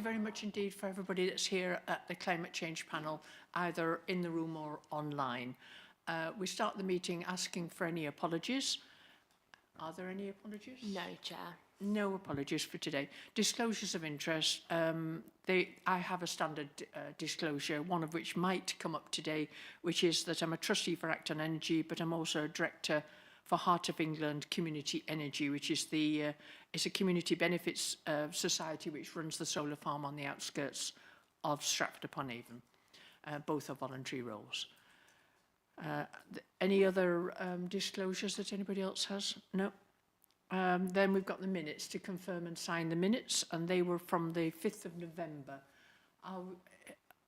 very much indeed for everybody that's here at the Climate Change panel, either in the room or online. We start the meeting asking for any apologies. Are there any apologies? No, Chair. No apologies for today. Disclosures of interest. I have a standard disclosure, one of which might come up today, which is that I'm a trustee for Acton Energy, but I'm also a director for Heart of England Community Energy, which is it's a community benefits society which runs the solar farm on the outskirts of Stratford-upon-Avon. Both are voluntary roles. Any other disclosures that anybody else has? No. Then we've got the minutes to confirm and sign the minutes, and they were from the 5th of November.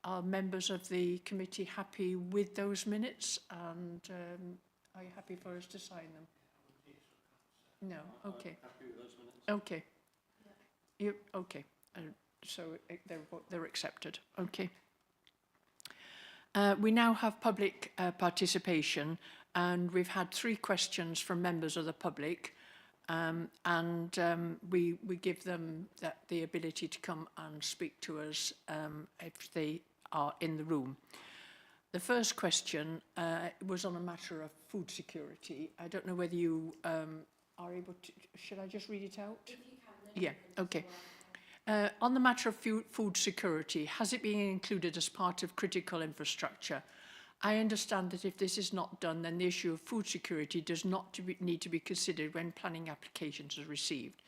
Are members of the committee happy with those minutes? And are you happy for us to sign them? No, okay. Happy with those minutes? Okay. Yeah. Okay. So they're accepted. Okay. We now have public participation, and we've had 3 questions from members of the public, we give them the ability to come and speak to us if they are in the room. The first question was on a matter of food security. I don't know whether you are able to... Should I just read it out? If you can. Yeah, okay. On the matter of food security, has it been included as part of critical infrastructure? I understand that if this is not done, then the issue of food security does not need to be considered when planning applications are received.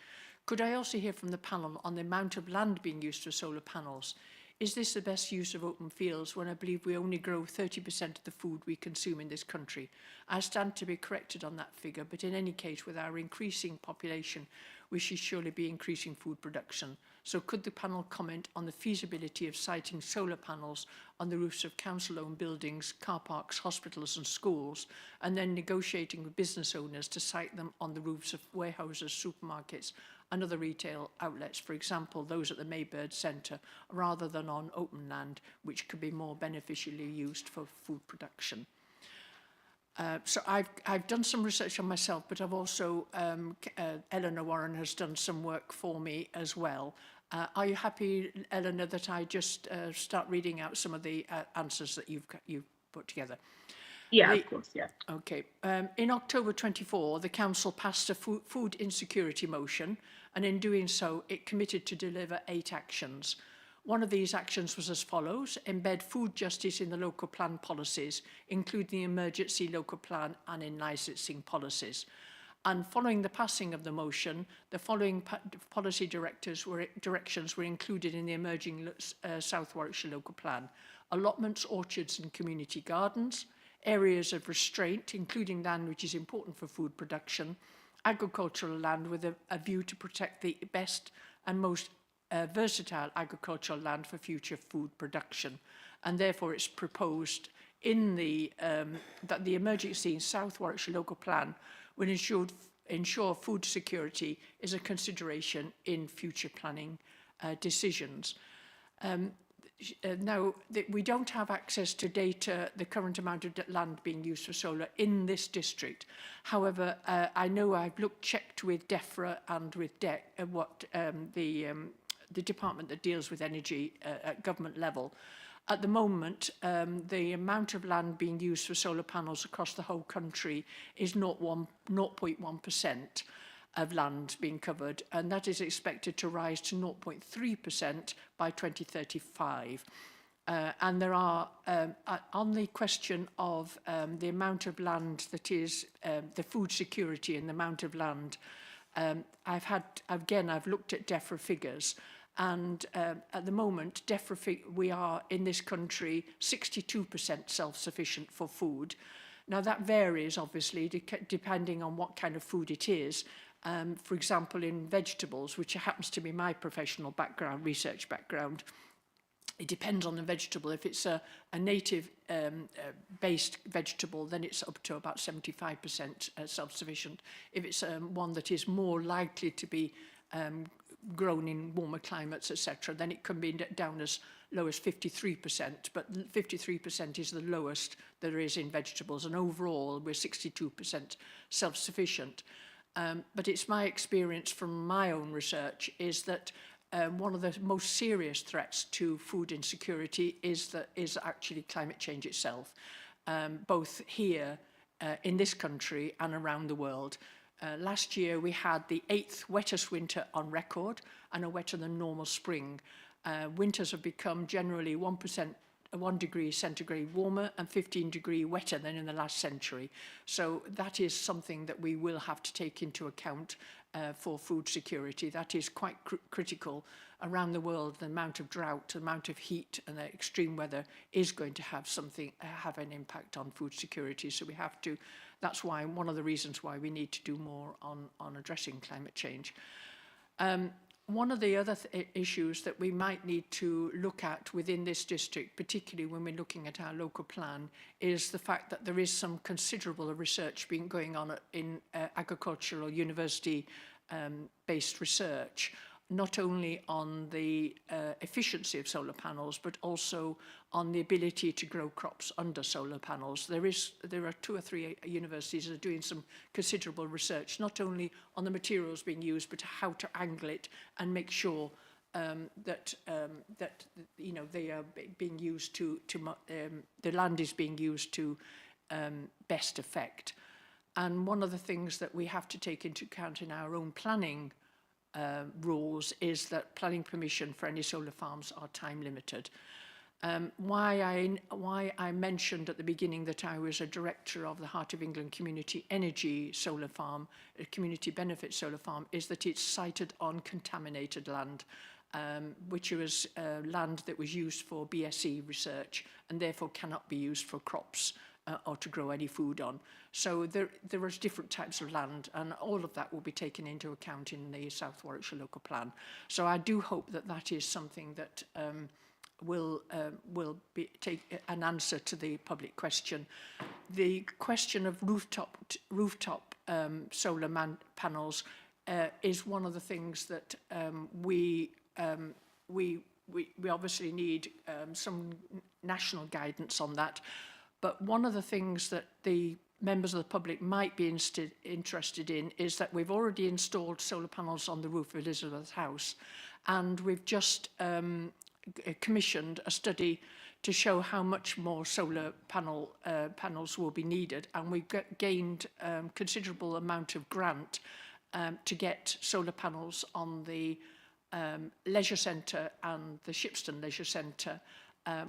Could I also hear from the panel on the amount of land being used for solar panels? Is this the best use of open fields when I believe we only grow 30% of the food we consume in this country? I stand to be corrected on that figure, but in any case, with our increasing population, we should surely be increasing food production. So could the panel comment on the feasibility of siting solar panels on the roofs of council-owned buildings, car parks, hospitals and schools, and then negotiating with business owners to site them on the roofs of warehouses, supermarkets and other retail outlets, for example, those at the Maybird Centre, rather than on open land, which could be more beneficially used for food production? So I've done some research on myself, but I've also, Eleanor Warren has done some work for me as well. Are you happy, Eleanor, that I just start reading out some of the answers that you've put together? Yeah, of course, yeah. Okay. In October 24, the Council passed a food insecurity motion, and in doing so, it committed to deliver 8 actions. One of these actions was as follows: embed food justice in the local plan policies, including the emergency local plan and in licensing policies. And following the passing of the motion, the following policy directions were included in the emerging South Warwickshire local plan: allotments, orchards and community gardens, areas of restraint, including land which is important for food production, agricultural land with a view to protect the best and most versatile agricultural land for future food production. And therefore it's proposed in that the emergency South Warwickshire local plan will ensure food security is a consideration in future planning decisions. Now, we don't have access to data, the current amount of land being used for solar in this district. However, I know I've checked with DEFRA and with the department that deals with energy at government level. At the moment, the amount of land being used for solar panels across the whole country is 0.1% of land being covered, and that is expected to rise to 0.3% by 2035. And there are, on the question of the amount of land that is the food security and the amount of land, I've looked at DEFRA figures, and at the moment, we are in this country 62% self-sufficient for food. Now that varies obviously depending on what kind of food it is. For example, in vegetables, which happens to be my professional background, research background, it depends on the vegetable. If it's a native based vegetable, then it's up to about 75% self-sufficient. If it's one that is more likely to be grown in warmer climates, etc., then it can be down as low as 53%, but 53% is the lowest there is in vegetables, and overall we're 62% self-sufficient. But it's my experience from my own research is that one of the most serious threats to food insecurity is actually climate change itself, both here in this country and around the world. Last year we had the 8th wettest winter on record and a wetter than normal spring. Winters have become generally 1 degree centigrade warmer and 15 degree wetter than in the last century. So that is something that we will have to take into account for food security. That is quite critical around the world. The amount of drought, the amount of heat and the extreme weather is going to have an impact on food security. So we have to, that's why one of the reasons why we need to do more on addressing climate change. One of the other issues that we might need to look at within this district, particularly when we're looking at our local plan, is the fact that there is some considerable research going on in agricultural university-based research, not only on the efficiency of solar panels, but also on the ability to grow crops under solar panels. There are 2 or 3 universities that are doing some considerable research, not only on the materials being used, but how to angle it and make sure that you know they are being used the land is being used to best effect. And one of the things that we have to take into account in our own planning rules is that planning permission for any solar farms are time limited. Why I mentioned at the beginning that I was a director of the Heart of England Community Energy Solar Farm, a community benefit solar farm, is that it's sited on contaminated land, which was land that was used for BSE research and therefore cannot be used for crops or to grow any food on. So there are different types of land, and all of that will be taken into account in the South Warwickshire local plan. So I do hope that that is something that will take an answer to the public question. The question of rooftop solar panels is one of the things that we obviously need some national guidance on that. But one of the things that the members of the public might be interested in is that we've already installed solar panels on the roof of Elizabeth House, and we've just commissioned a study to show how much more solar panels will be needed, and we've gained considerable amount of grant to get solar panels on the leisure centre and the Shipston Leisure Centre,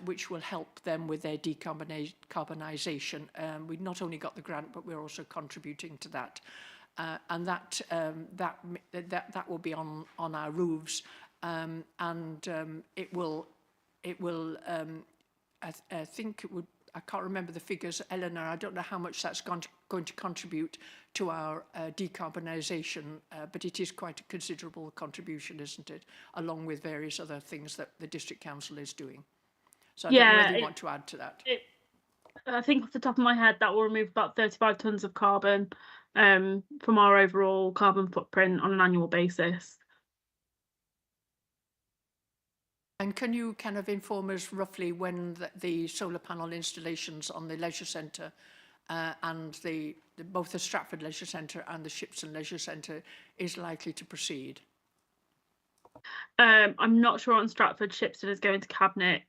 which will help them with their decarbonisation. We've not only got the grant, but we're also contributing to that, and that will be on our roofs, and it will. I think it would. I can't remember the figures, Eleanor. I don't know how much that's going to contribute to our decarbonisation, but it is quite a considerable contribution, isn't it? Along with various other things that the District Council is doing. So I don't know whether you want to add to that. I think off the top of my head, that will remove about 35 tonnes of carbon from our overall carbon footprint on an annual basis. And can you kind of inform us roughly when the solar panel installations on the leisure centre and both the Stratford Leisure Centre and the Shipston Leisure Centre is likely to proceed? I'm not sure on Stratford. Shipston is going to Cabinet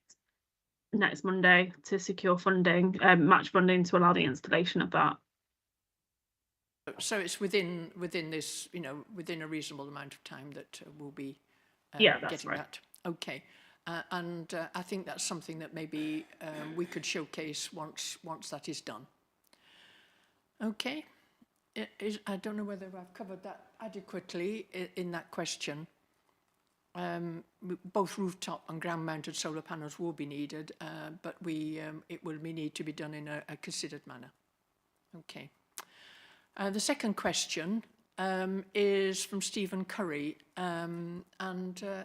next Monday to secure funding, match funding to allow the installation of that. So it's within this, you know, within a reasonable amount of time that we'll be getting that. Okay, and I think that's something that maybe we could showcase once that is done. Okay, I don't know whether I've covered that adequately in that question. Both rooftop and ground-mounted solar panels will be needed, but it will need to be done in a considered manner. Okay. The second question is from Stephen Curry, and do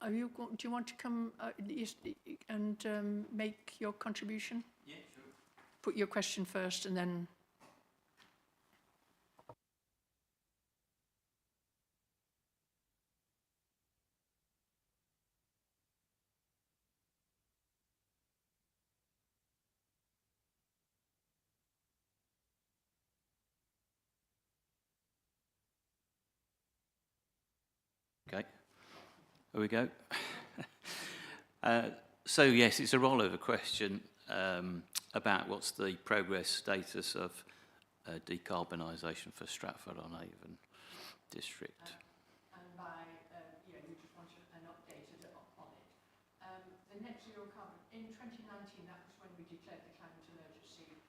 you want to come and make your contribution? Yeah, sure. Put your question first, and then. Okay. There we go. So yes, it's a rollover question about what's the progress status of decarbonisation for Stratford-on-Avon district. And by, you just wanted an update on it. The net zero carbon, in 2019, that was when we declared the climate emergency.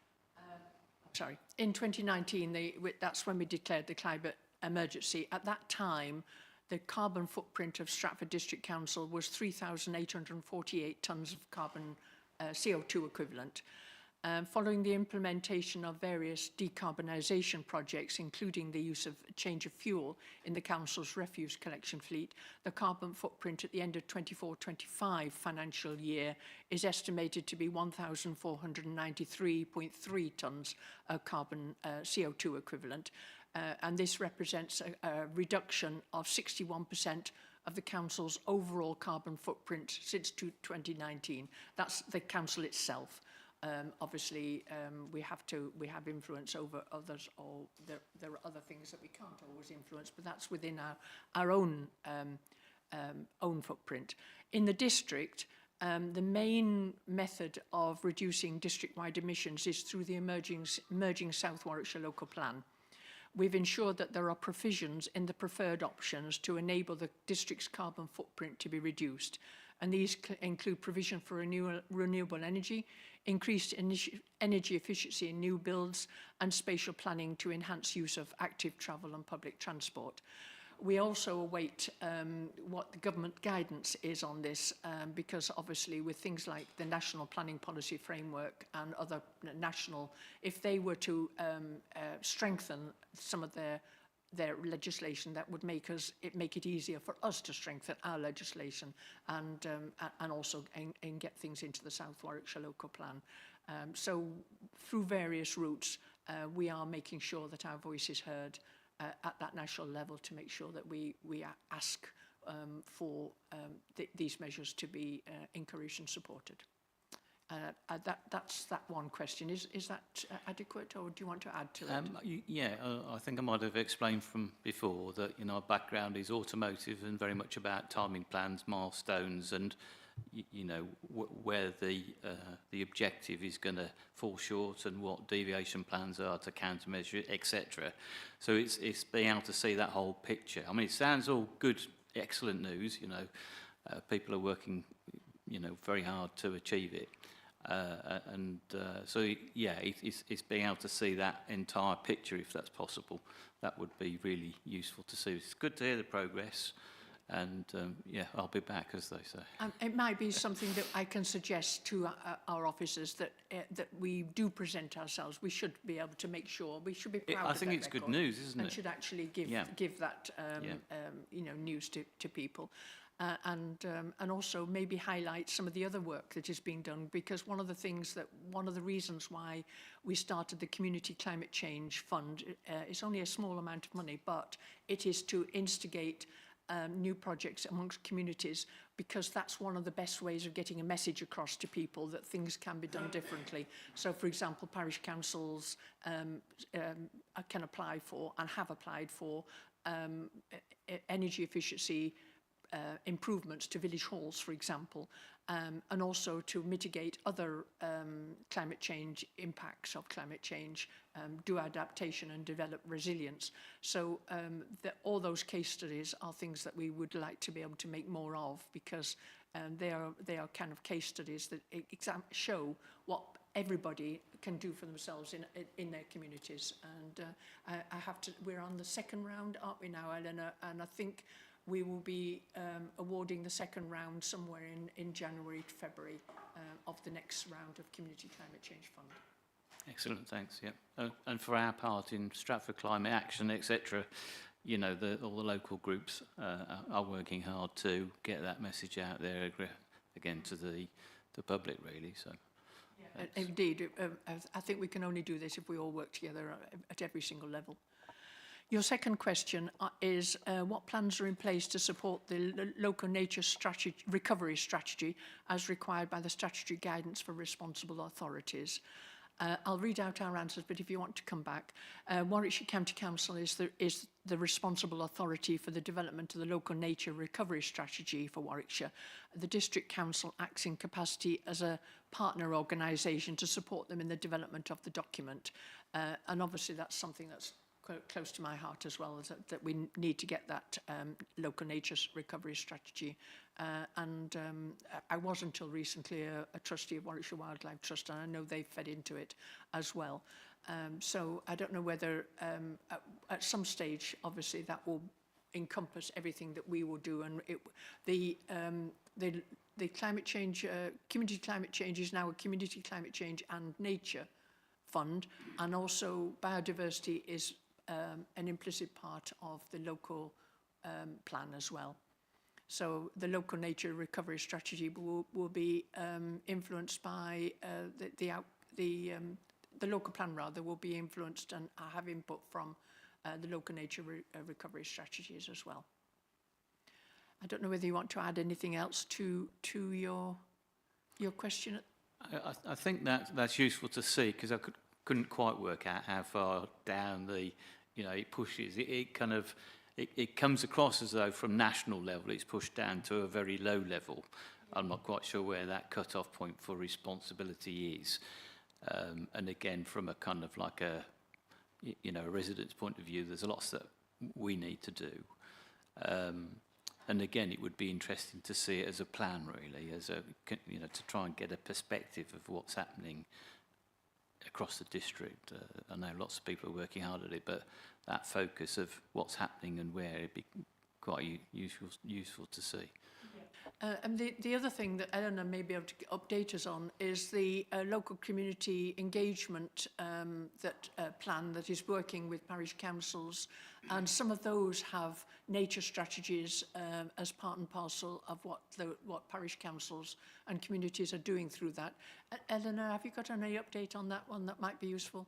Sorry, in 2019, that's when we declared the climate emergency. At that time, the carbon footprint of Stratford District Council was 3,848 tonnes of carbon CO2 equivalent. Following the implementation of various decarbonisation projects, including the use of change of fuel in the Council's refuse collection fleet, the carbon footprint at the end of 24-25 financial year is estimated to be 1,493.3 tonnes of carbon CO2 equivalent. And this represents a reduction of 61% of the Council's overall carbon footprint since 2019. That's the Council itself. Obviously, we have influence over others, or there are other things that we can't always influence, but that's within our own footprint. In the district, the main method of reducing district-wide emissions is through the emerging South Warwickshire Local Plan. We've ensured that there are provisions in the preferred options to enable the district's carbon footprint to be reduced. And these include provision for renewable energy, increased energy efficiency in new builds, and spatial planning to enhance use of active travel and public transport. We also await what the government guidance is on this, because obviously with things like the National Planning Policy Framework and other national, if they were to strengthen some of their legislation, that would make it easier for us to strengthen our legislation and also get things into the South Warwickshire Local Plan. So through various routes, we are making sure that our voice is heard at that national level, to make sure that we ask for these measures to be encouraged and supported. That's that one question. Is that adequate, or do you want to add to it? Yeah, I think I might have explained from before that our background is automotive and very much about timing plans, milestones, and where the objective is going to fall short and what deviation plans are to countermeasure it, etc. So it's being able to see that whole picture. I mean, it sounds all good, excellent news. People are working, very hard to achieve it. So yeah, it's being able to see that entire picture, if that's possible. That would be really useful to see. It's good to hear the progress, and yeah, I'll be back, as they say. It might be something that I can suggest to our officers, that we do present ourselves. We should be able to make sure. We should be proud of that. I think it's good news, isn't it? And should actually give that news to people. And also maybe highlight some of the other work that is being done, because one of the reasons why we started the Community Climate Change Fund is only a small amount of money, but it is to instigate new projects amongst communities, because that's one of the best ways of getting a message across to people that things can be done differently. So, for example, parish councils can apply for and have applied for energy efficiency improvements to village halls, for example, and also to mitigate other climate change impacts of climate change, do adaptation and develop resilience. So all those case studies are things that we would like to be able to make more of, because they are kind of case studies that show what everybody can do for themselves in their communities. And we're on the second round, aren't we now, Eleanor? And I think we will be awarding the second round somewhere in January to February of the next round of Community Climate Change Fund. Excellent, thanks. Yeah, and for our part in Stratford Climate Action, etc., all the local groups are working hard to get that message out there again to the public, really. So. Yeah, indeed, I think we can only do this if we all work together at every single level. Your second question is what plans are in place to support the local nature recovery strategy as required by the statutory guidance for responsible authorities. I'll read out our answers, but if you want to come back. Warwickshire County Council is the responsible authority for the development of the local nature recovery strategy for Warwickshire. The District Council acts in capacity as a partner organisation to support them in the development of the document. And obviously that's something that's quite close to my heart as well, is that we need to get that local nature recovery strategy. I was until recently a trustee of Warwickshire Wildlife Trust, and I know they've fed into it as well. So I don't know whether at some stage, obviously, that will encompass everything that we will do. And the climate change, community climate change is now a community climate change and nature fund, and also biodiversity is an implicit part of the local plan as well. So the local nature recovery strategy will be influenced by the local plan rather will be influenced and have input from the local nature recovery strategies as well. I don't know whether you want to add anything else to your question. I think that's useful to see, because I couldn't quite work out how far down it pushes. It comes across as though from national level it's pushed down to a very low level. I'm not quite sure where that cut-off point for responsibility is. And again, from a kind of like a resident's point of view, there's lots that we need to do. And again, it would be interesting to see it as a plan, really, to try and get a perspective of what's happening across the district. I know lots of people are working hard at it, but that focus of what's happening and where, it'd be quite useful to see. And the other thing that Eleanor may be able to update us on is the local community engagement plan that is working with parish councils, and some of those have nature strategies as part and parcel of what parish councils and communities are doing through that. Eleanor, have you got any update on that one that might be useful?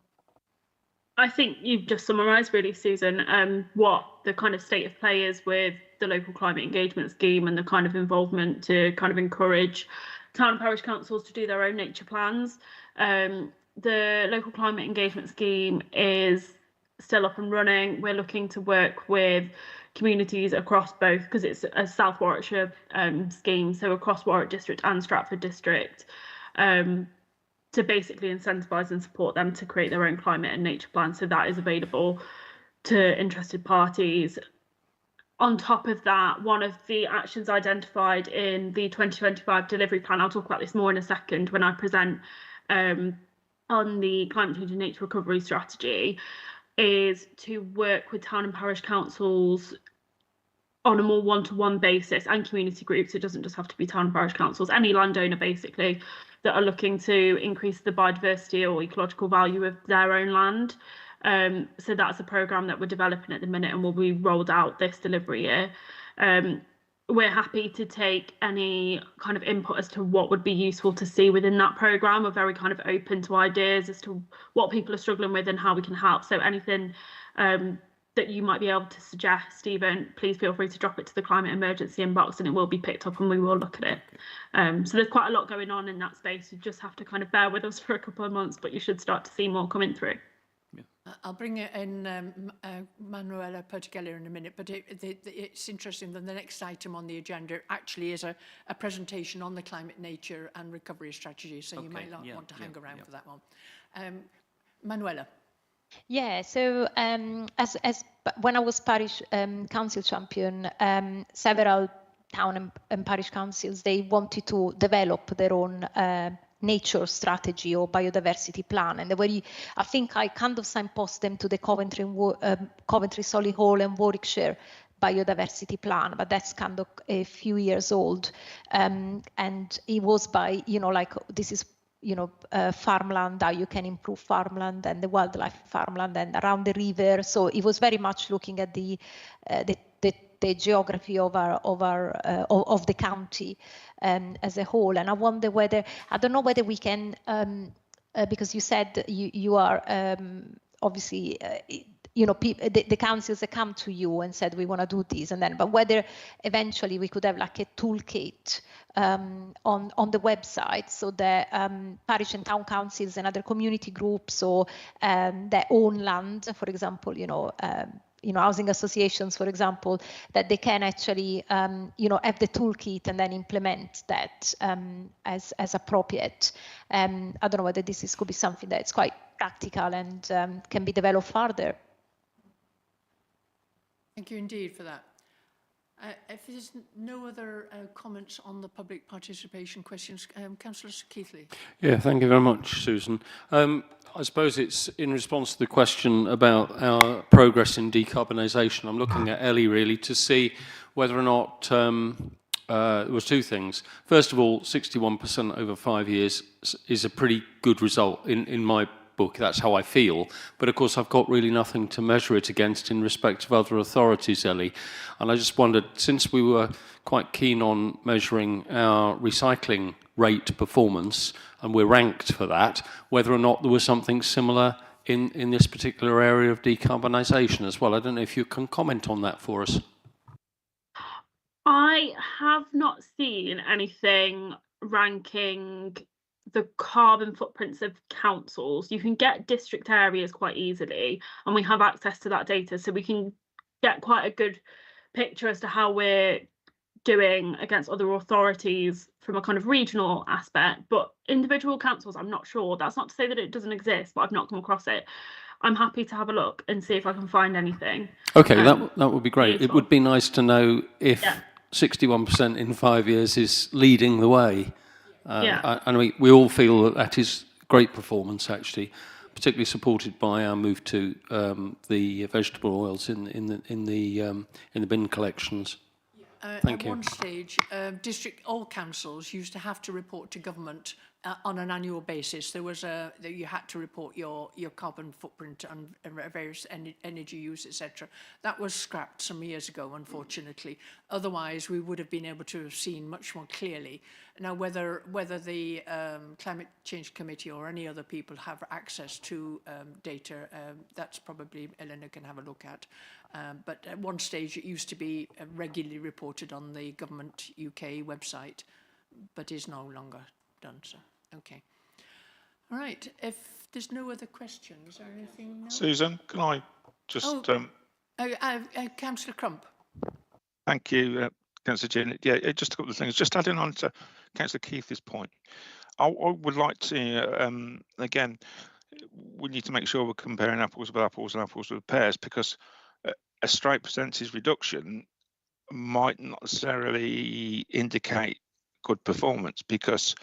I think you've just summarised really, Susan, what the kind of state of play is with the local climate engagement scheme and the kind of involvement to kind of encourage town and parish councils to do their own nature plans. The local climate engagement scheme is still up and running. We're looking to work with communities across both, because it's a South Warwickshire scheme, so across Warwick District and Stratford District, to basically incentivise and support them to create their own climate and nature plan. So that is available to interested parties. On top of that, one of the actions identified in the 2025 delivery plan, I'll talk about this more in a second when I present on the climate change and nature recovery strategy, is to work with town and parish councils on a more one-to-one basis, and community groups. It doesn't just have to be town and parish councils, any landowner basically that are looking to increase the biodiversity or ecological value of their own land. So that's a programme that we're developing at the minute and will be rolled out this delivery year. We're happy to take any kind of input as to what would be useful to see within that programme. We're very kind of open to ideas as to what people are struggling with and how we can help. So anything that you might be able to suggest, Stephen, please feel free to drop it to the climate emergency inbox and it will be picked up and we will look at it. So there's quite a lot going on in that space. You just have to kind of bear with us for a couple of months, but you should start to see more coming through. I'll bring in Manuela Pertigelli in a minute, but it's interesting that the next item on the agenda actually is a presentation on the climate, nature and recovery strategy, so you might not want to hang around for that one. Manuela. Yeah, so as when I was parish council champion, several town and parish councils, they wanted to develop their own nature strategy or biodiversity plan, and I think I kind of signpost them to the Coventry Solihull and Warwickshire biodiversity plan, but that's kind of a few years old, and it was by this is farmland, how you can improve farmland and the wildlife farmland and around the river. So it was very much looking at the geography of the county as a whole. And I wonder I don't know whether we can, because you said you are obviously the councils that come to you and said we want to do this, and then but whether eventually we could have like a toolkit on the website so that parish and town councils and other community groups or their own land, for example, housing associations, for example, that they can actually, have the toolkit and then implement that as appropriate. I don't know whether this could be something that's quite practical and can be developed further. Thank you indeed for that. If there's no other comments on the public participation questions, Councillor Keithley. Yeah, thank you very much, Susan. I suppose it's in response to the question about our progress in decarbonisation. I'm looking at Ellie really to see whether or not there was two things. First of all, 61% over 5 years is a pretty good result in my book. That's how I feel. But of course, I've got really nothing to measure it against in respect of other authorities, Ellie. And I just wondered, since we were quite keen on measuring our recycling rate performance, and we're ranked for that, whether or not there was something similar in this particular area of decarbonisation as well. I don't know if you can comment on that for us. I have not seen anything ranking the carbon footprints of councils. You can get district areas quite easily, and we have access to that data, so we can get quite a good picture as to how we're doing against other authorities from a kind of regional aspect. But individual councils, I'm not sure. That's not to say that it doesn't exist, but I've not come across it. I'm happy to have a look and see if I can find anything. Okay, that would be great. useful. It would be nice to know if 61% in 5 years is leading the way. And we all feel that is great performance, actually, particularly supported by our move to the vegetable oils in the bin collections. Thank you. At one stage, all councils used to have to report to government on an annual basis. There was that you had to report your carbon footprint and various energy use, etc. That was scrapped some years ago, unfortunately. Otherwise, we would have been able to have seen much more clearly. Now, whether the Climate Change Committee or any other people have access to data, that's probably Eleanor can have a look at. But at one stage, it used to be regularly reported on the Government UK website, but is no longer done so. Okay. All right. If there's no other questions or anything, no? Susan, can I just... Councillor Crump. Thank you, Councillor Jean. Yeah, just a couple of things. Just adding on to Councillor Keith's point, I would like to, again, we need to make sure we're comparing apples with apples and apples with pears, because a straight percentage reduction might not necessarily indicate good performance, because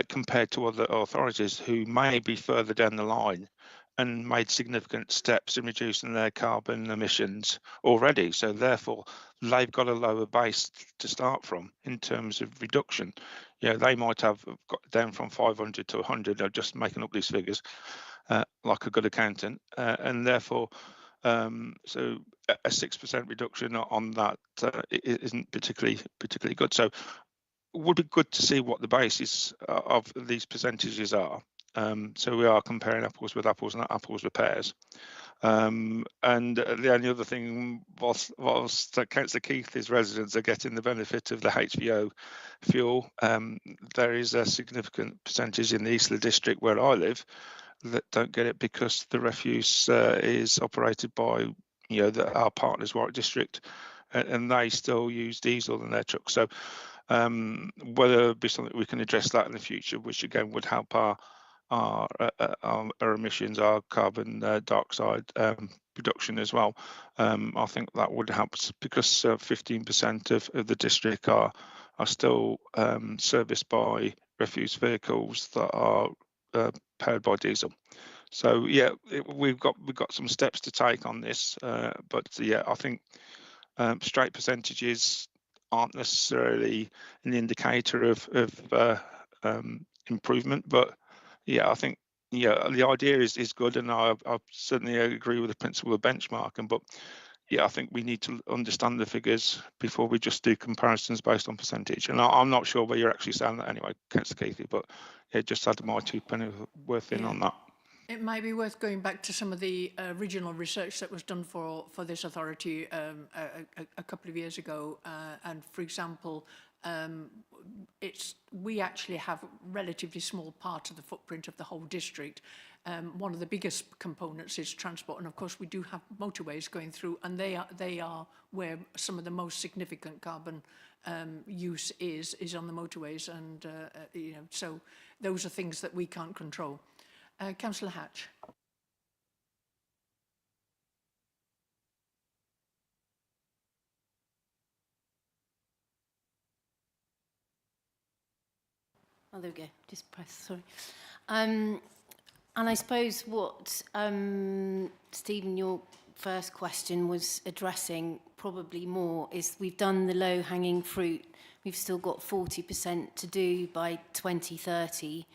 compared to other authorities who may be further down the line and made significant steps in reducing their carbon emissions already. So therefore, they've got a lower base to start from in terms of reduction. They might have got down from 500 to 100. They're just making up these figures like a good accountant. And therefore, so a 6% reduction on that isn't particularly good. So it would be good to see what the basis of these percentages are. So we are comparing apples with apples, not apples with pears. And the only other thing whilst Councillor Keith's residents are getting the benefit of the HVO fuel, there is a significant percentage in the Eastleigh district where I live that don't get it, because the refuse is operated by our partners, Warwick District, and they still use diesel in their trucks. So whether it be something we can address that in the future, which again would help our emissions, our carbon dioxide production as well. I think that would help, because 15% of the district are still serviced by refuse vehicles that are powered by diesel. So yeah, we've got some steps to take on this, but yeah, I think straight percentages aren't necessarily an indicator of improvement, but yeah, I think the idea is good, and I certainly agree with the principle of benchmarking. But yeah, I think we need to understand the figures before we just do comparisons based on percentage. And I'm not sure where you're actually saying that anyway, Councillor Keithy, but yeah, just add my 2 penny worth in on that. It might be worth going back to some of the original research that was done for this authority a couple of years ago. And for example, we actually have a relatively small part of the footprint of the whole district. One of the biggest components is transport, and of course we do have motorways going through, and they are where some of the most significant carbon use is on the motorways, and you know, so those are things that we can't control. Councillor Hatch. Oh, there we go. Just press, sorry. And I suppose what, Stephen, your first question was addressing probably more is we've done the low-hanging fruit. We've still got 40% to do by 2030,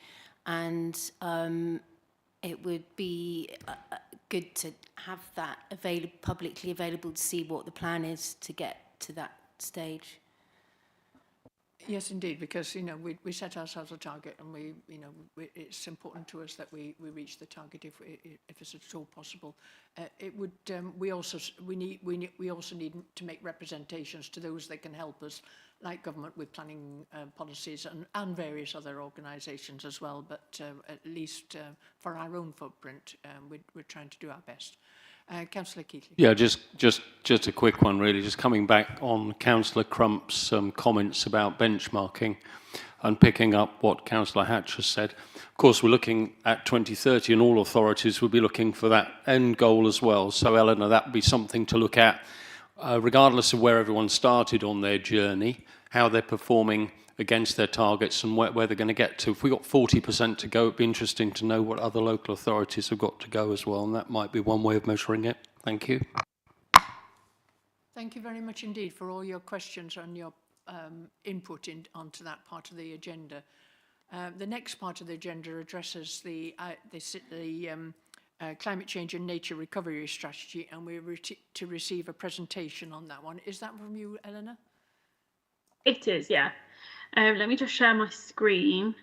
and it would be good to have that publicly available to see what the plan is to get to that stage. Yes, indeed, because you know we set ourselves a target, and it's important to us that we reach the target if it's at all possible. It would we also need to make representations to those that can help us, like government with planning policies and various other organisations as well. But at least for our own footprint, we're trying to do our best. Councillor Keatley. Yeah, just a quick one, really. Just coming back on Councillor Crump's comments about benchmarking and picking up what Councillor Hatch has said. Of course, we're looking at 2030, and all authorities will be looking for that end goal as well. So, Eleanor, that would be something to look at, regardless of where everyone started on their journey, how they're performing against their targets and where they're going to get to. If we've got 40% to go, it'd be interesting to know what other local authorities have got to go as well, and that might be one way of measuring it. Thank you. Thank you very much indeed for all your questions and your input onto that part of the agenda. The next part of the agenda addresses the climate change and nature recovery strategy, and we're to receive a presentation on that one. Is that from you, Eleanor? It is, yeah. Let me just share my screen.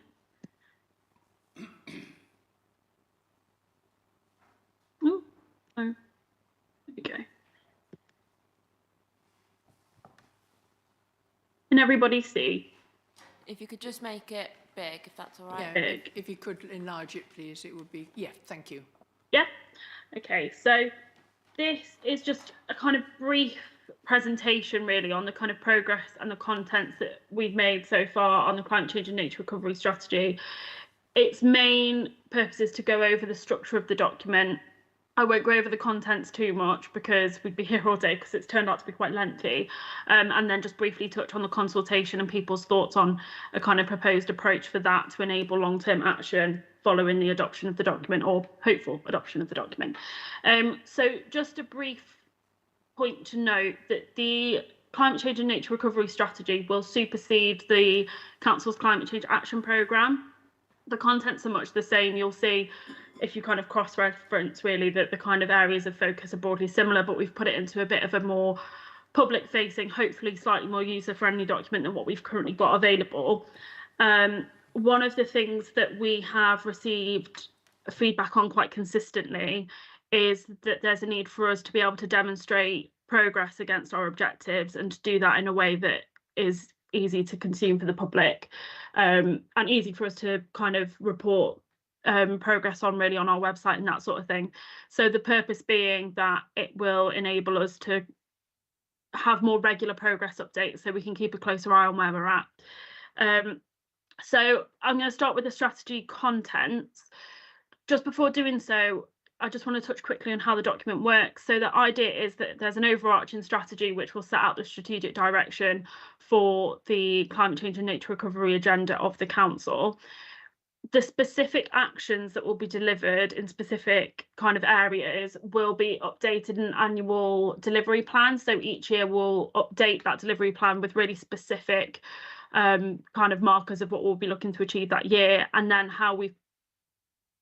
Oh, there we go. Can everybody see? If you could just make it big, if that's all right. Yeah, Big. if you could enlarge it, please, it would be, yeah, thank you. Yeah. Okay, so this is just a kind of brief presentation really on the kind of progress and the contents that we've made so far on the climate change and nature recovery strategy. Its main purpose is to go over the structure of the document. I won't go over the contents too much because we'd be here all day because it's turned out to be quite lengthy, and then just briefly touch on the consultation and people's thoughts on a kind of proposed approach for that to enable long-term action following the adoption of the document, or hopeful adoption of the document. So just a brief point to note that the climate change and nature recovery strategy will supersede the Council's climate change action programme. The contents are much the same. You'll see if you kind of cross-reference really that the kind of areas of focus are broadly similar, but we've put it into a bit of a more public-facing, hopefully slightly more user-friendly document than what we've currently got available. One of the things that we have received feedback on quite consistently is that there's a need for us to be able to demonstrate progress against our objectives and to do that in a way that is easy to consume for the public, and easy for us to kind of report progress on really on our website and that sort of thing. So the purpose being that it will enable us to have more regular progress updates so we can keep a closer eye on where we're at. So I'm going to start with the strategy contents. Just before doing so, I just want to touch quickly on how the document works. So the idea is that there's an overarching strategy which will set out the strategic direction for the climate change and nature recovery agenda of the council. The specific actions that will be delivered in specific kind of areas will be updated in an annual delivery plan. So each year we'll update that delivery plan with really specific kind of markers of what we'll be looking to achieve that year, and then how we've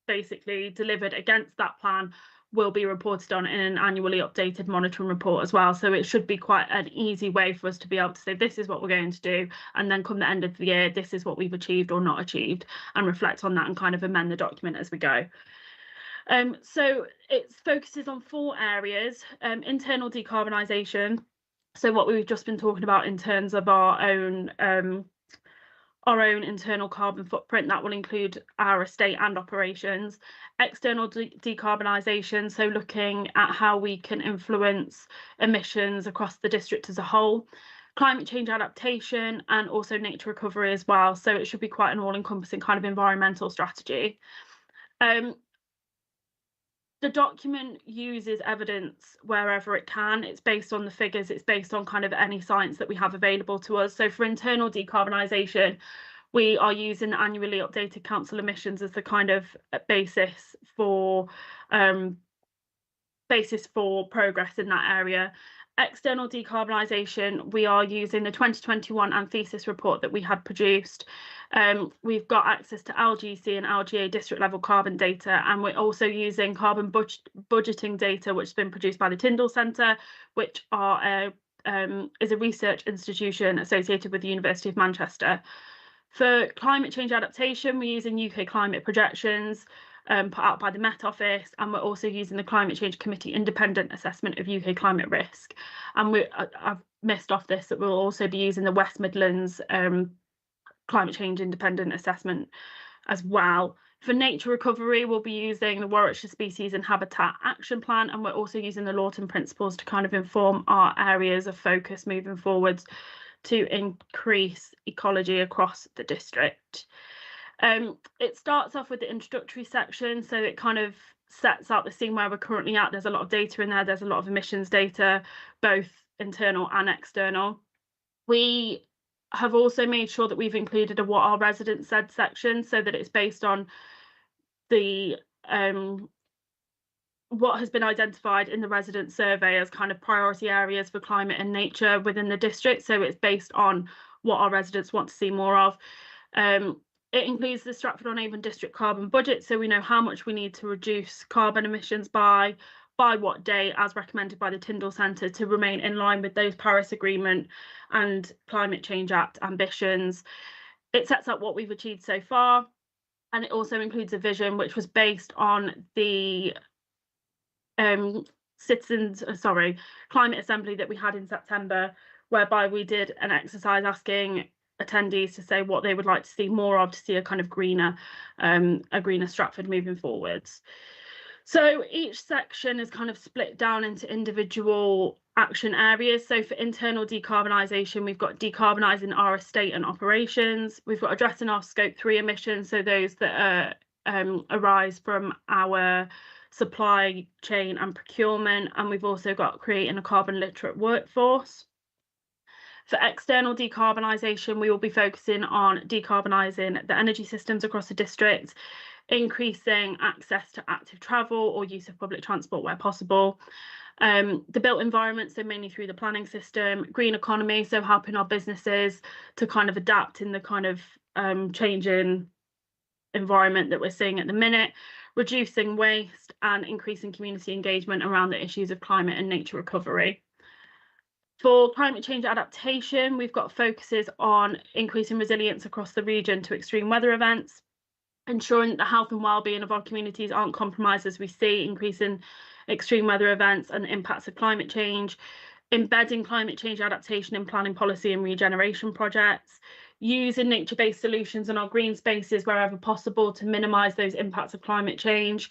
basically delivered against that plan will be reported on in an annually updated monitoring report as well. So it should be quite an easy way for us to be able to say this is what we're going to do, and then come the end of the year this is what we've achieved or not achieved, and reflect on that and kind of amend the document as we go. So it focuses on 4 areas: internal decarbonisation, so what we've just been talking about in terms of our own internal carbon footprint. That will include our estate and operations. External decarbonisation, so looking at how we can influence emissions across the district as a whole. Climate change adaptation, and also nature recovery as well. So it should be quite an all-encompassing kind of environmental strategy. The document uses evidence wherever it can. It's based on the figures, it's based on kind of any science that we have available to us. So for internal decarbonisation, we are using annually updated council emissions as the kind of basis for progress in that area. External decarbonisation, we are using the 2021 Anthesis report that we had produced. We've got access to LGC and LGA district level carbon data, and we're also using carbon budgeting data, which has been produced by the Tyndall Centre, which is a research institution associated with the University of Manchester. For climate change adaptation, we're using UK climate projections put out by the Met Office, and we're also using the Climate Change Committee independent assessment of UK climate risk. And I've missed off this, that we'll also be using the West Midlands climate change independent assessment as well. For nature recovery, we'll be using the Warwickshire Species and Habitat Action Plan, and we're also using the Lawton Principles to kind of inform our areas of focus moving forwards to increase ecology across the district. It starts off with the introductory section, so it kind of sets out the scene where we're currently at. There's a lot of data in there, there's a lot of emissions data, both internal and external. We have also made sure that we've included a what our residents said section, so that it's based on the what has been identified in the resident survey as kind of priority areas for climate and nature within the district. So it's based on what our residents want to see more of. It includes the Stratford-on-Avon district carbon budget, so we know how much we need to reduce carbon emissions by what date, as recommended by the Tyndall Centre, to remain in line with those Paris Agreement and Climate Change Act ambitions. It sets out what we've achieved so far, and it also includes a vision which was based on the climate assembly that we had in September, whereby we did an exercise asking attendees to say what they would like to see more of, to see a kind of greener Stratford moving forwards. So each section is kind of split down into individual action areas. So for internal decarbonisation, we've got decarbonising our estate and operations. We've got addressing our scope 3 emissions, so those that arise from our supply chain and procurement. And we've also got creating a carbon literate workforce. For external decarbonisation, we will be focusing on decarbonising the energy systems across the district, increasing access to active travel or use of public transport where possible. The built environment, so mainly through the planning system. Green economy, so helping our businesses to kind of adapt in the kind of changing environment that we're seeing at the minute. Reducing waste and increasing community engagement around the issues of climate and nature recovery. For climate change adaptation, we've got focuses on increasing resilience across the region to extreme weather events, ensuring that the health and well-being of our communities aren't compromised as we see increasing extreme weather events and the impacts of climate change, embedding climate change adaptation in planning policy and regeneration projects, using nature-based solutions in our green spaces wherever possible to minimise those impacts of climate change,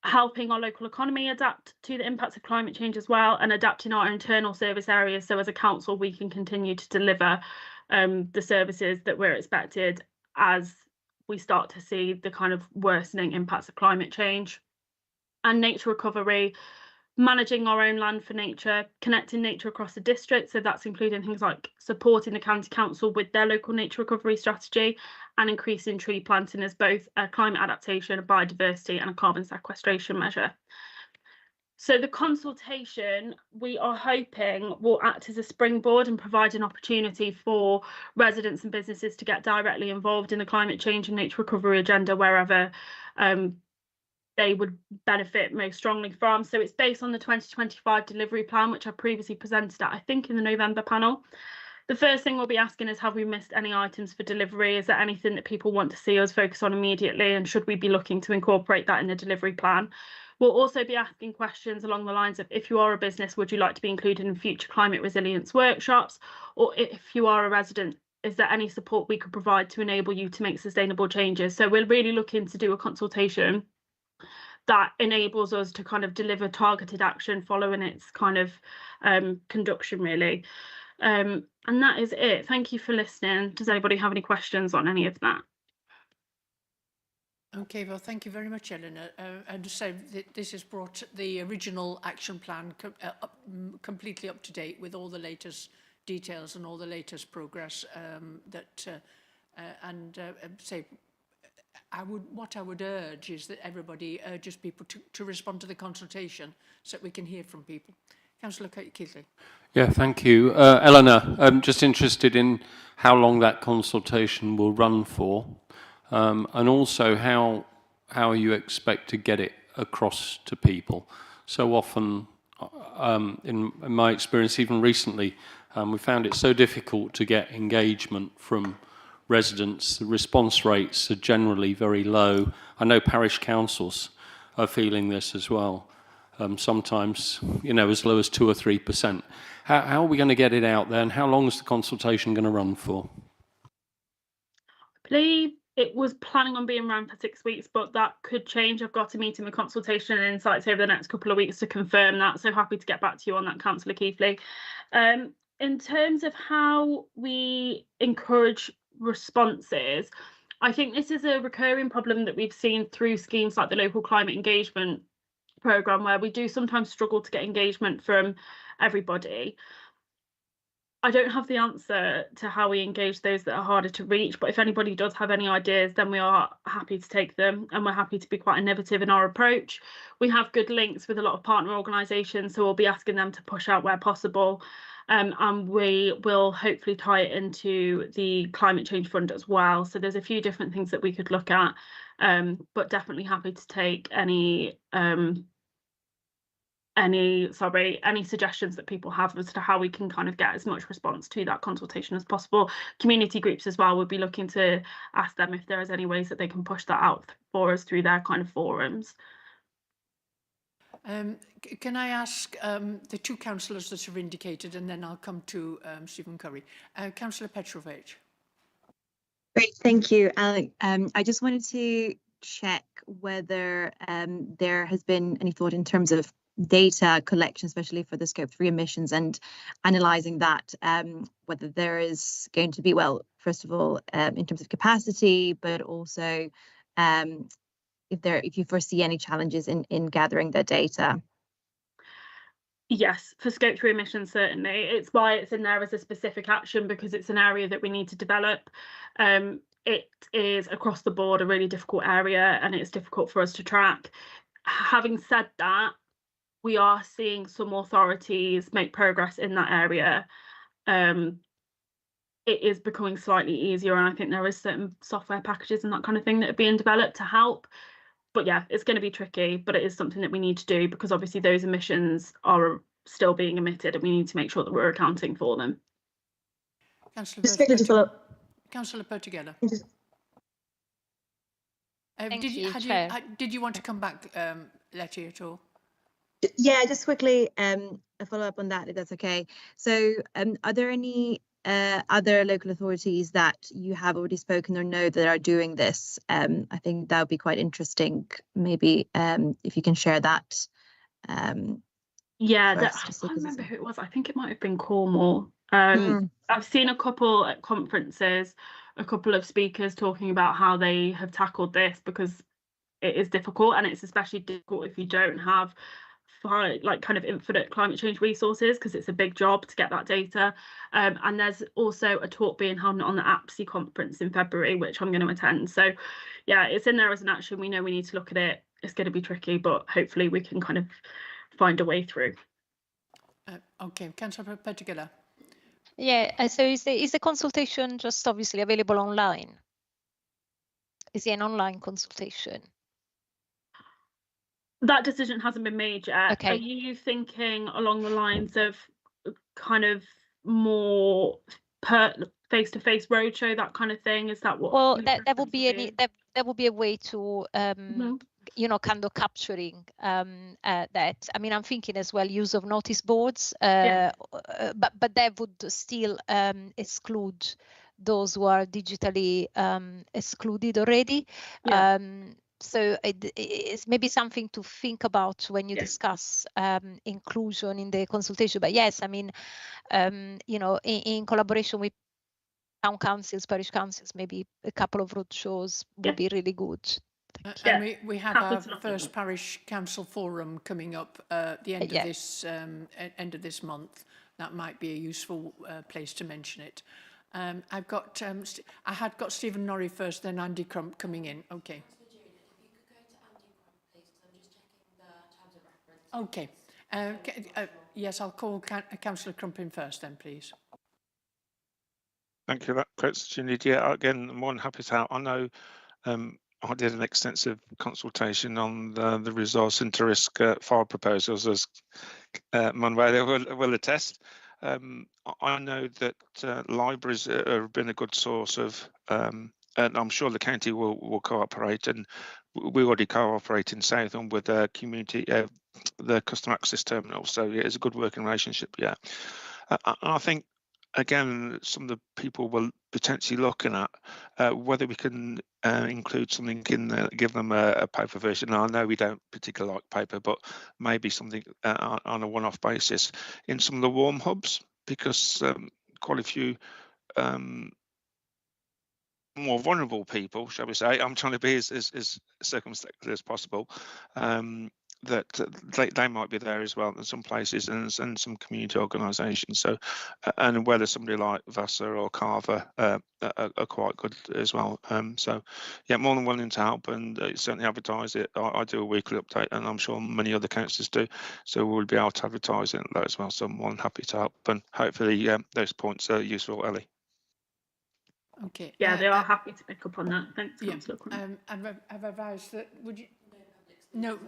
helping our local economy adapt to the impacts of climate change as well, and adapting our internal service areas so as a council we can continue to deliver the services that we're expected as we start to see the kind of worsening impacts of climate change. And nature recovery, managing our own land for nature, connecting nature across the district, so that's including things like supporting the county council with their local nature recovery strategy, and increasing tree planting as both a climate adaptation, a biodiversity and a carbon sequestration measure. So the consultation, we are hoping, will act as a springboard and provide an opportunity for residents and businesses to get directly involved in the climate change and nature recovery agenda wherever they would benefit most strongly from. So it's based on the 2025 delivery plan, which I previously presented at, I think, in the November panel. The first thing we'll be asking is, have we missed any items for delivery? Is there anything that people want to see us focus on immediately? And should we be looking to incorporate that in the delivery plan? We'll also be asking questions along the lines of, if you are a business, would you like to be included in future climate resilience workshops? Or if you are a resident, is there any support we could provide to enable you to make sustainable changes? So we're really looking to do a consultation that enables us to kind of deliver targeted action following its kind of conduction, really. And that is it. Thank you for listening. Does anybody have any questions on any of that? Okay, well, thank you very much, Eleanor. And to say that this has brought the original action plan completely up to date with all the latest details and all the latest progress what I would urge is that everybody urges people to respond to the consultation so that we can hear from people. Councillor Keithley. Yeah, thank you. Eleanor, I'm just interested in how long that consultation will run for, and also how you expect to get it across to people. So often, in my experience, even recently, we found it so difficult to get engagement from residents. The response rates are generally very low. I know parish councils are feeling this as well. Sometimes, as low as 2 or 3%. How are we going to get it out there, and how long is the consultation going to run for? I believe it was planning on being around for 6 weeks, but that could change. I've got a meeting with Consultation and Insights over the next couple of weeks to confirm that, so happy to get back to you on that, Councillor Keithley. In terms of how we encourage responses, I think this is a recurring problem that we've seen through schemes like the local climate engagement programme, where we do sometimes struggle to get engagement from everybody. I don't have the answer to how we engage those that are harder to reach, but if anybody does have any ideas, then we are happy to take them, and we're happy to be quite innovative in our approach. We have good links with a lot of partner organisations, so we'll be asking them to push out where possible, and we will hopefully tie it into the Climate Change Fund as well. So there's a few different things that we could look at, but definitely happy to take any suggestions that people have as to how we can kind of get as much response to that consultation as possible. Community groups as well, would be looking to ask them if there is any ways that they can push that out for us through their kind of forums. Can I ask the two councillors that have indicated, and then I'll come to Stephen Curry. Councillor Petrovich. Great, thank you, Alec. I just wanted to check whether there has been any thought in terms of data collection, especially for the Scope 3 emissions, and analysing that, whether there is going to be, well, first of all, in terms of capacity, but also if you foresee any challenges in gathering the data. Yes, for Scope 3 emissions, certainly. It's why it's in there as a specific action, because it's an area that we need to develop. It is across the board a really difficult area, and it's difficult for us to track. Having said that, we are seeing some authorities make progress in that area. It is becoming slightly easier, and I think there is certain software packages and that kind of thing that are being developed to help. But yeah, it's going to be tricky, but it is something that we need to do, because obviously those emissions are still being emitted, and we need to make sure that we're accounting for them. Councillor Pertigella. Did you want to come back, Letty, at all? Yeah, just quickly a follow up on that, if that's okay. So are there any other local authorities that you have already spoken or know that are doing this? I think that would be quite interesting, maybe if you can share that. Yeah, I can't remember who it was. I think it might have been Cornwall. I've seen a couple at conferences, a couple of speakers talking about how they have tackled this, because it is difficult, and it's especially difficult if you don't have kind of infinite climate change resources, because it's a big job to get that data. And there's also a talk being held on the APSI conference in February, which I'm going to attend. So yeah, it's in there as an action. We know we need to look at it. It's going to be tricky, but hopefully we can kind of find a way through. Okay, Councillor Pettigala. Yeah, so is the consultation just obviously available online? Is it an online consultation? That decision hasn't been made yet. Okay. Are you thinking along the lines of kind of more face-to-face roadshow, that kind of thing? Is that what? Well, your that would preference be any that would be a way to you know, kind of capturing that. I mean, I'm thinking as well use of notice boards, but that would still exclude those who are digitally excluded already. So it's maybe something to think about when you discuss inclusion in the consultation. But yes, I mean, you know, in collaboration with town councils, parish councils, maybe a couple of roadshows would be really good. And we have our first parish council forum coming up at the end of this month. That might be a useful place to mention it. I've got I had got Stephen Norrie first, then Andy Crump coming in. Okay. Okay. Yes, I'll call Councillor Crump in first then, please. Thank you for that, Councillor. Yeah, again, I'm more than happy to help. I know I did an extensive consultation on the resource into risk file proposals, as Manuela will attest. I know that libraries have been a good source of, and I'm sure the county will cooperate, and we already cooperate in Southend with the community, the customer access terminal. So yeah, it's a good working relationship. Yeah, I think again, some of the people were potentially looking at whether we can include something in there, give them a paper version. Now, I know we don't particularly like paper, but maybe something on a one-off basis in some of the warm hubs, because quite a few more vulnerable people, shall we say, I'm trying to be as circumspect as possible, that they might be there as well in some places, and some community organisations. So, and whether somebody like Vassar or Carver are quite good as well. So, yeah, more than willing to help, and certainly advertise it. I do a weekly update, and I'm sure many other councillors do. So we'll be able to advertise it as well. So I'm more than happy to help, and hopefully those points are useful, Ellie. Okay. Yeah, they are happy to pick up on that. Thanks, Councillor Crump. I've advised that, would you? No,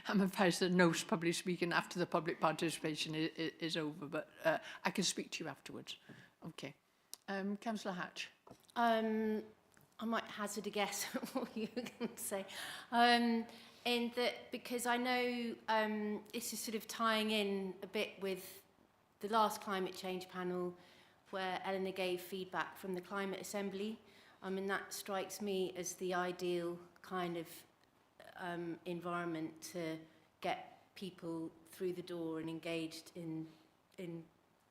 I'm advised that no public speaking after the public participation is over, but I can speak to you afterwards. Okay. Councillor Hatch. I might hazard a guess at what you were going to say. In that, because I know this is sort of tying in a bit with the last climate change panel, where Eleanor gave feedback from the Climate Assembly. I mean, that strikes me as the ideal kind of environment to get people through the door and engaged in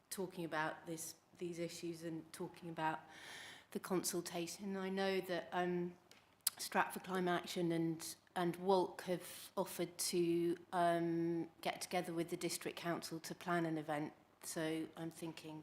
talking about these issues and talking about the consultation. I know that Stratford Climate Action and Walk have offered to get together with the District Council to plan an event. So I'm thinking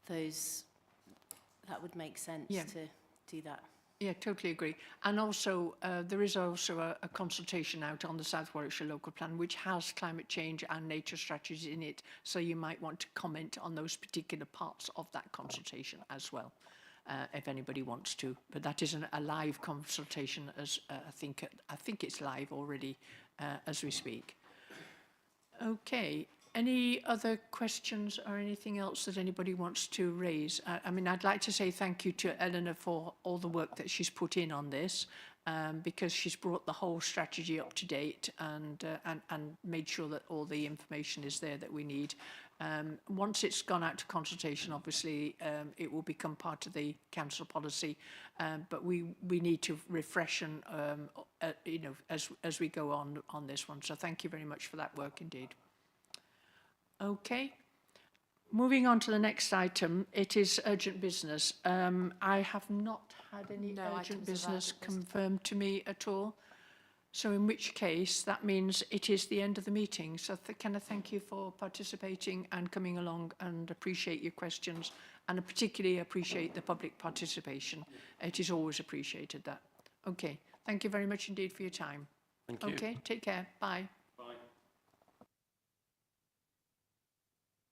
that would make sense to do that. Yeah, totally agree. And also, there is also a consultation out on the South Warwickshire Local Plan, which has climate change and nature strategies in it. So you might want to comment on those particular parts of that consultation as well, if anybody wants to. But that isn't a live consultation, as I think it's live already as we speak. Okay. Any other questions or anything else that anybody wants to raise? I mean, I'd like to say thank you to Eleanor for all the work that she's put in on this, because she's brought the whole strategy up to date and made sure that all the information is there that we need. Once it's gone out to consultation, obviously, it will become part of the council policy, but we need to refresh and, you know, as we go on this one. So thank you very much for that work indeed. Okay, moving on to the next item, it is urgent business. I have not had any urgent business confirmed to me at all. So in which case, that means it is the end of the meeting. So can I thank you for participating and coming along, and appreciate your questions, and I particularly appreciate the public participation. It is always appreciated, that. Okay, thank you very much indeed for your time. Thank you. Okay, take care, bye.